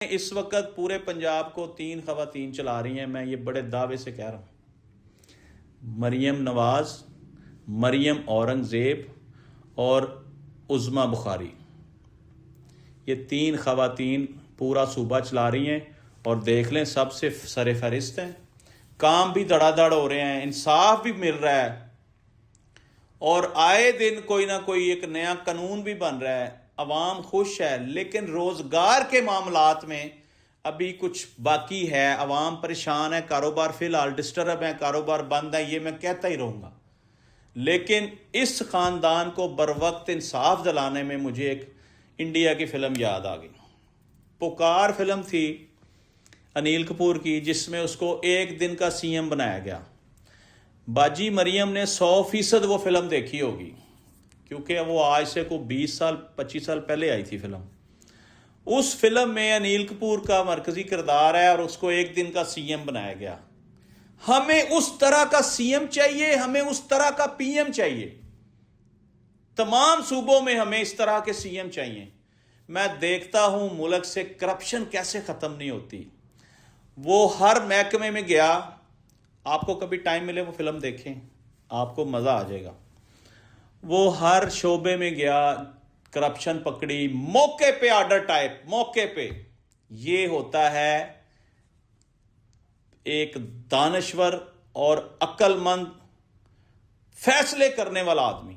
اس وقت پورے پنجاب کو 3 خواتین چلا رہی ہیں، میں یہ بڑے دعوے سے کہہ رہا ہوں، مریم نواز، مریم اورنگزیب اور عظمیٰ بخاری۔ یہ 3 خواتین پورا صوبہ چلا رہی ہیں اور دیکھ لیں سب سے سر فہرست ہیں، کام بھی دڑا دڑ ہو رہے ہیں، انصاف بھی مل رہا ہے اور آئے دن کوئی نہ کوئی ایک نیا قانون بھی بن رہا ہے، عوام خوش ہے۔ لیکن روزگار کے معاملات میں ابھی کچھ باقی ہے، عوام پریشان ہے، کاروبار فی الحال ڈسٹرب ہے، کاروبار بند ہے، یہ میں کہتا ہی رہوں گا۔ لیکن اس خاندان کو بروقت انصاف دلانے میں مجھے ایک انڈیا کی فلم یاد آ گئی۔ پکار فلم تھی انیل کپور کی، جس میں اس کو 1 دن کا سی ایم بنایا گیا۔ باجی مریم نے 100% وہ فلم دیکھی ہوگی، کیونکہ وہ آج سے کو 20 سال 25 سال پہلے آئی تھی فلم۔ اس فلم میں انیل کپور کا مرکزی کردار ہے اور اس کو 1 دن کا سی ایم بنایا گیا۔ ہمیں اس طرح کا سی ایم چاہیے، ہمیں اس طرح کا پی ایم چاہیے، تمام صوبوں میں ہمیں اس طرح کے سی ایم چاہیے۔ میں دیکھتا ہوں ملک سے کرپشن کیسے ختم نہیں ہوتی۔ وہ ہر محکمے میں گیا، آپ کو کبھی ٹائم ملے وہ فلم دیکھیں، آپ کو مزہ آ جائے گا۔ وہ ہر شعبے میں گیا، کرپشن پکڑی، موقع پہ آرڈر ٹائپ، موقع پہ۔ یہ ہوتا ہے ایک دانشور اور عقل مند فیصلے کرنے والا آدمی۔